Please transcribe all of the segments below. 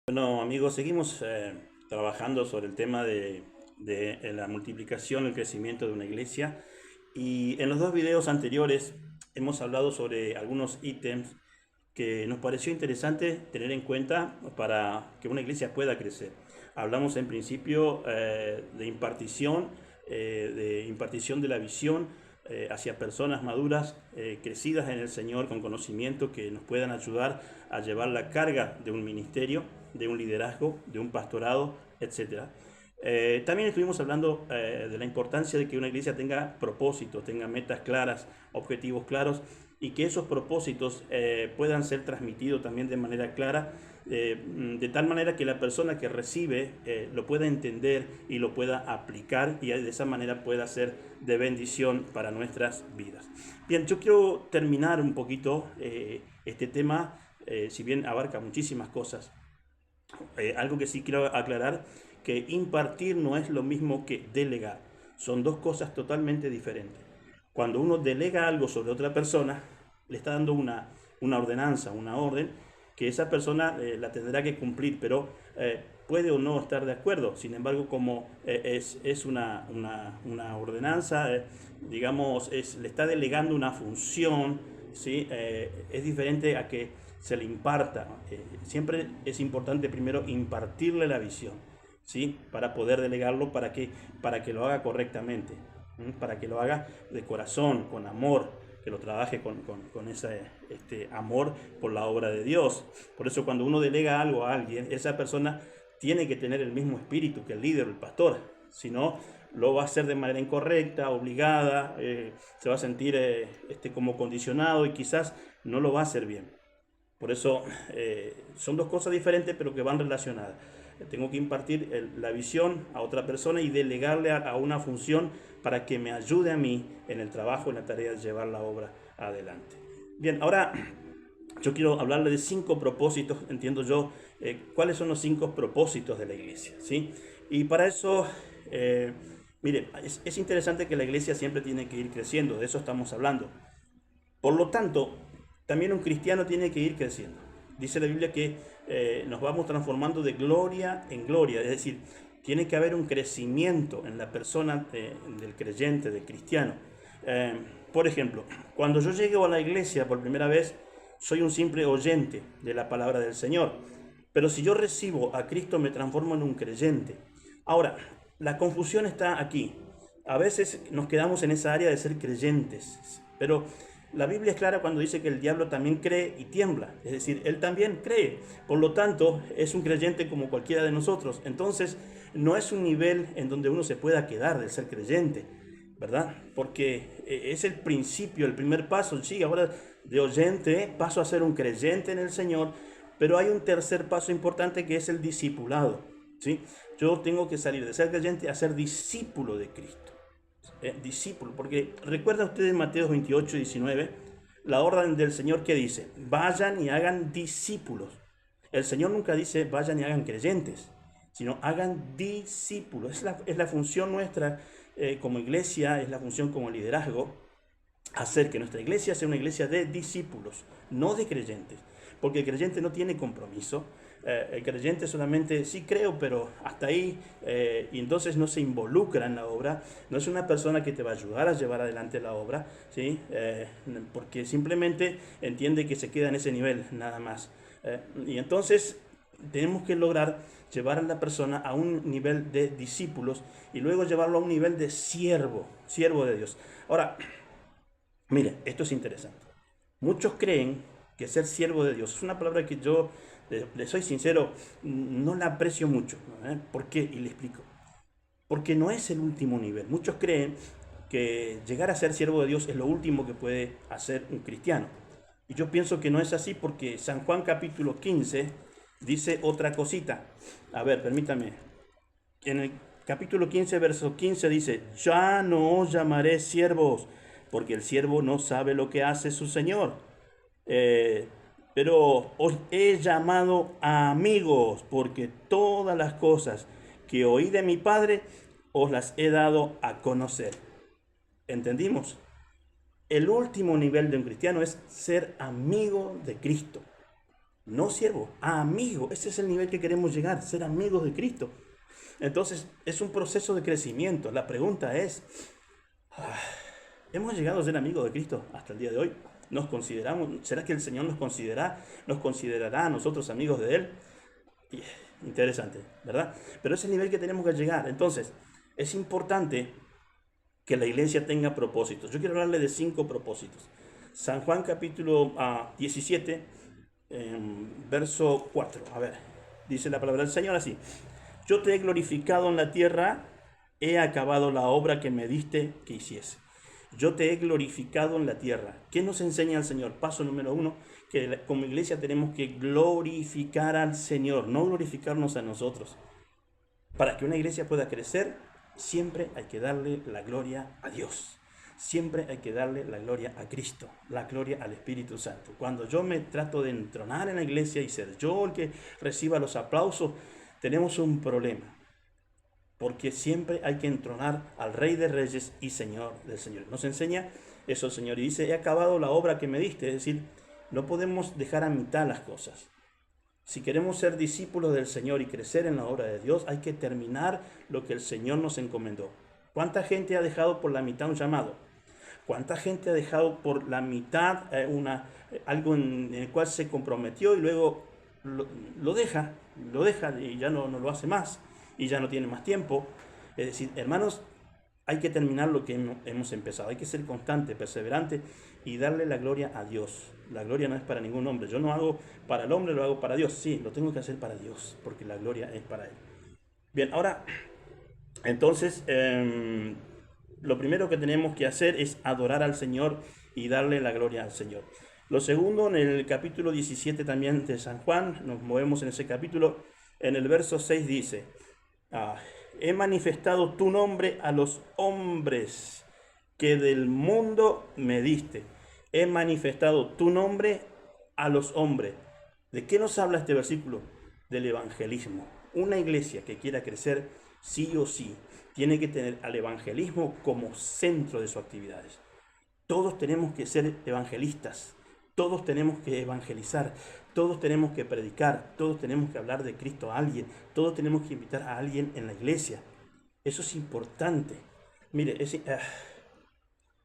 Bueno, amigos, seguimos trabajando sobre el tema de la multiplicación, el crecimiento de una iglesia. Y en los dos videos anteriores hemos hablado sobre algunos ítems que nos pareció interesante tener en cuenta para que una iglesia pueda crecer. Hablamos en principio de impartición de la visión hacia personas maduras, crecidas en el Señor, con conocimiento que nos puedan ayudar a llevar la carga de un ministerio, de un liderazgo, de un pastorado, etcétera. También estuvimos hablando de la importancia de que una iglesia tenga propósitos, tenga metas claras, objetivos claros y que esos propósitos puedan ser transmitidos también de manera clara, de tal manera que la persona que recibe lo pueda entender y lo pueda aplicar y de esa manera pueda ser de bendición para nuestras vidas. Bien, yo quiero terminar un poquito este tema, si bien abarca muchísimas cosas. Algo que sí quiero aclarar, que impartir no es lo mismo que delegar. Son dos cosas totalmente diferentes. Cuando uno delega algo sobre otra persona, le está dando una ordenanza, una orden, que esa persona la tendrá que cumplir, pero puede o no estar de acuerdo. Sin embargo, como es una ordenanza, digamos, le está delegando una función, ¿sí? Es diferente a que se le imparta. Siempre es importante primero impartirle la visión, ¿sí? Para poder delegarlo, para que lo haga correctamente, para que lo haga de corazón, con amor, que lo trabaje con ese amor por la obra de Dios. Por eso cuando uno delega algo a alguien, esa persona tiene que tener el mismo espíritu que el líder, el pastor. Si no, lo va a hacer de manera incorrecta, obligada, se va a sentir como condicionado y quizás no lo va a hacer bien. Por eso son dos cosas diferentes pero que van relacionadas. Tengo que impartir la visión a otra persona y delegarle a una función para que me ayude a mí en el trabajo, en la tarea de llevar la obra adelante. Bien, ahora yo quiero hablarle de 5 propósitos, entiendo yo, cuáles son los 5 propósitos de la iglesia, ¿sí? Y para eso, mire, es interesante que la iglesia siempre tiene que ir creciendo, de eso estamos hablando. Por lo tanto, también un cristiano tiene que ir creciendo. Dice la Biblia que nos vamos transformando de gloria en gloria, es decir, tiene que haber un crecimiento en la persona del creyente, del cristiano. Eh, por ejemplo, cuando yo llego a la iglesia por primera vez, soy un simple oyente de la palabra del Señor. Pero si yo recibo a Cristo, me transformo en un creyente. Ahora, la confusión está aquí. A veces nos quedamos en esa área de ser creyentes, pero la Biblia es clara cuando dice que el diablo también cree y tiembla, es decir, él también cree, por lo tanto es un creyente como cualquiera de nosotros. Entonces no es un nivel en donde uno se pueda quedar de ser creyente, ¿verdad? Porque es el principio, el primer paso. Sí, ahora de oyente paso a ser un creyente en el Señor, pero hay un tercer paso importante que es el discipulado, ¿sí? Yo tengo que salir de ser creyente a ser discípulo de Cristo. Discípulo, porque recuerda usted en Mateo 28:19, la orden del Señor que dice, vayan y hagan discípulos. El Señor nunca dice, vayan y hagan creyentes, sino hagan discípulos. Es la función nuestra como iglesia, es la función como liderazgo, hacer que nuestra iglesia sea una iglesia de discípulos, no de creyentes, porque el creyente no tiene compromiso. El creyente solamente sí creo, pero hasta ahí, y entonces no se involucra en la obra, no es una persona que te va a ayudar a llevar adelante la obra, ¿sí? Porque simplemente entiende que se queda en ese nivel nada más. Y entonces tenemos que lograr llevar a la persona a un nivel de discípulos y luego llevarlo a un nivel de siervo de Dios. Ahora, mire, esto es interesante. Muchos creen que ser siervo de Dios es una palabra que yo, le soy sincero, no la aprecio mucho. ¿Por qué? Y le explico. Porque no es el último nivel. Muchos creen que llegar a ser siervo de Dios es lo último que puede hacer un cristiano. Y yo pienso que no es así porque San Juan capítulo 15 dice otra cosita. A ver, permítame. En el capítulo 15, verso 15 dice, ya no os llamaré siervos, porque el siervo no sabe lo que hace su señor. Eh, pero os he llamado amigos, porque todas las cosas que oí de mi Padre os las he dado a conocer. ¿Entendimos? El último nivel de un cristiano es ser amigo de Cristo. no siervo, amigo. Ese es el nivel que queremos llegar, ser amigos de Cristo. Entonces, es un proceso de crecimiento. La pregunta es, ¿hemos llegado a ser amigos de Cristo hasta el día de hoy? ¿Nos consideramos? ¿Será que el Señor nos considerará a nosotros amigos de Él? Interesante, ¿verdad? Pero es el nivel que tenemos que llegar. Entonces, es importante que la iglesia tenga propósitos. Yo quiero hablarle de 5 propósitos. San Juan capítulo 17, verso 4. A ver, dice la palabra del Señor así. Yo te he glorificado en la tierra, he acabado la obra que me diste que hiciese. Yo te he glorificado en la tierra. ¿Qué nos enseña el Señor? Paso número 1, que como iglesia tenemos que glorificar al Señor, no glorificarnos a nosotros. Para que una iglesia pueda crecer, siempre hay que darle la gloria a Dios. Siempre hay que darle la gloria a Cristo, la gloria al Espíritu Santo. Cuando yo me trato de entronar en la iglesia y ser yo el que reciba los aplausos, tenemos un problema. Porque siempre hay que entronar al Rey de Reyes y Señor del Señor. Nos enseña eso el Señor y dice, he acabado la obra que me diste. Es decir, no podemos dejar a mitad las cosas. Si queremos ser discípulos del Señor y crecer en la obra de Dios, hay que terminar lo que el Señor nos encomendó. ¿Cuánta gente ha dejado por la mitad un llamado? ¿Cuánta gente ha dejado por la mitad algo en el cual se comprometió y luego lo deja y ya no lo hace más y ya no tiene más tiempo? Es decir, hermanos, hay que terminar lo que hemos empezado. Hay que ser constante, perseverante y darle la gloria a Dios. La gloria no es para ningún hombre. Yo no hago para el hombre, lo hago para Dios. Sí, lo tengo que hacer para Dios, porque la gloria es para Él. Bien, ahora, entonces, lo primero que tenemos que hacer es adorar al Señor y darle la gloria al Señor. Lo segundo, en el capítulo 17 también de San Juan, nos movemos en ese capítulo, en el verso 6 dice, he manifestado tu nombre a los hombres que del mundo me diste. He manifestado tu nombre a los hombres. ¿De qué nos habla este versículo? Del evangelismo. Una iglesia que quiera crecer, sí o sí, tiene que tener al evangelismo como centro de sus actividades. Todos tenemos que ser evangelistas. Todos tenemos que evangelizar, todos tenemos que predicar, todos tenemos que hablar de Cristo a alguien, todos tenemos que invitar a alguien en la iglesia. Eso es importante. Mire,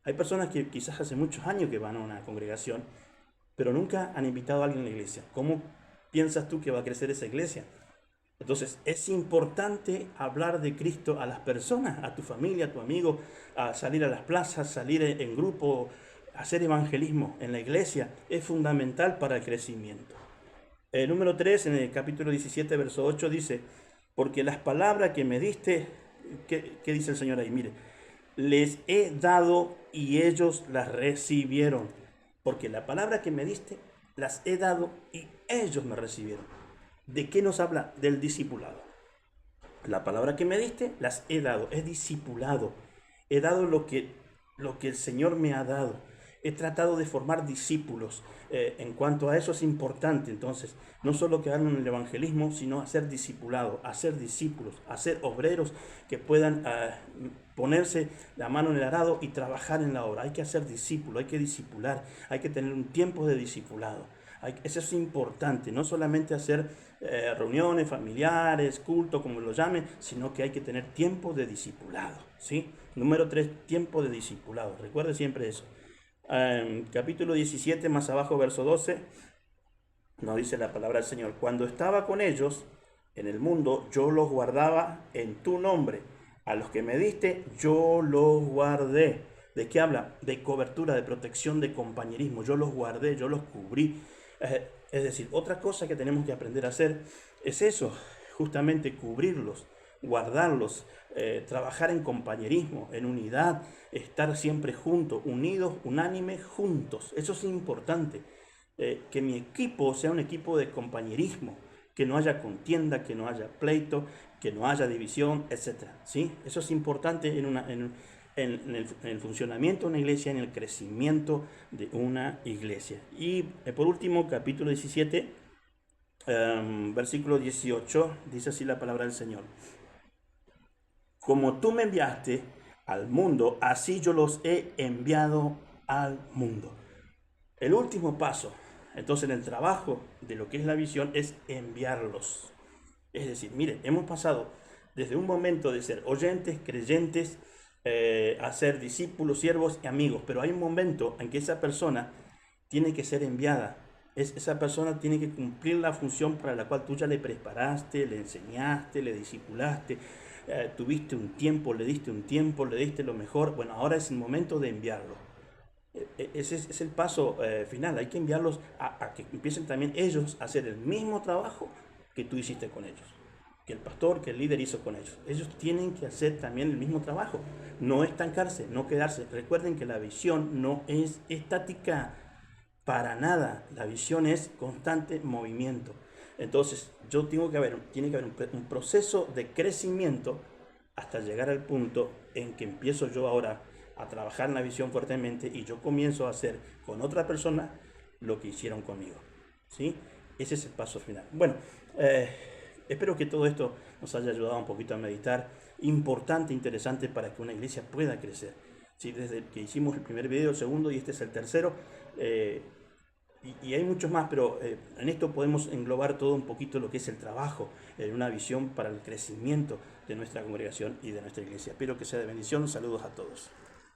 hay personas que quizás hace muchos años que van a una congregación, pero nunca han invitado a alguien a la iglesia. ¿Cómo piensas tú que va a crecer esa iglesia? Entonces, es importante hablar de Cristo a las personas, a tu familia, a tu amigo, a salir a las plazas, salir en grupo. Hacer evangelismo en la iglesia es fundamental para el crecimiento. El número 3, en el capítulo 17, verso 8, dice, porque las palabras que me diste, ¿qué dice el Señor ahí? Mire, les he dado y ellos las recibieron. Porque la palabra que me diste, las he dado y ellos me recibieron. ¿De qué nos habla? Del discipulado. La palabra que me diste, las he dado, es discipulado. He dado lo que el Señor me ha dado. He tratado de formar discípulos. En cuanto a eso es importante, entonces, no solo quedarnos en el evangelismo, sino hacer discipulado, hacer discípulos, hacer obreros que puedan ponerse la mano en el arado y trabajar en la obra. Hay que hacer discípulos, hay que discipular, hay que tener un tiempo de discipulado. Eso es importante, no solamente hacer reuniones familiares, culto, como lo llamen, sino que hay que tener tiempo de discipulado, ¿sí? Número 3, tiempo de discipulado. Recuerde siempre eso. Capítulo 17, más abajo, verso 12, nos dice la palabra del Señor. Cuando estaba con ellos en el mundo, yo los guardaba en tu nombre. A los que me diste, yo los guardé. ¿De qué habla? De cobertura, de protección, de compañerismo. Yo los guardé, yo los cubrí. Es decir, otra cosa que tenemos que aprender a hacer es eso, justamente cubrirlos, guardarlos, trabajar en compañerismo, en unidad, estar siempre juntos, unidos, unánimes, juntos. Eso es importante, que mi equipo sea un equipo de compañerismo, que no haya contienda, que no haya pleito, que no haya división, etc. ¿Sí? Eso es importante en el funcionamiento de una iglesia, en el crecimiento de una iglesia. Y por último, capítulo 17, versículo 18, dice así la palabra del Señor. Como tú me enviaste al mundo, así yo los he enviado al mundo. El último paso Entonces, en el trabajo de lo que es la visión es enviarlos. Es decir, mire, hemos pasado desde un momento de ser oyentes, creyentes, a ser discípulos, siervos y amigos, pero hay un momento en que esa persona tiene que ser enviada. Esa persona tiene que cumplir la función para la cual tú ya le preparaste, le enseñaste, le discipulaste, tuviste un tiempo, le diste lo mejor. Bueno, ahora es el momento de enviarlo. Ese es el paso final. Hay que enviarlos a que empiecen también ellos a hacer el mismo trabajo que tú hiciste con ellos, que el pastor, que el líder hizo con ellos. Ellos tienen que hacer también el mismo trabajo, no estancarse, no quedarse. Recuerden que la visión no es estática para nada, la visión es constante movimiento. Entonces, tiene que haber un proceso de crecimiento hasta llegar al punto en que empiezo yo ahora a trabajar en la visión fuertemente y yo comienzo a hacer con otra persona lo que hicieron conmigo. ¿Sí? Ese es el paso final. Bueno, espero que todo esto nos haya ayudado un poquito a meditar. Importante, interesante para que una iglesia pueda crecer. ¿Sí? Desde que hicimos el primer video, el segundo y este es el tercero. Y hay muchos más, pero en esto podemos englobar todo un poquito lo que es el trabajo, una visión para el crecimiento de nuestra congregación y de nuestra iglesia. Espero que sea de bendición. Saludos a todos.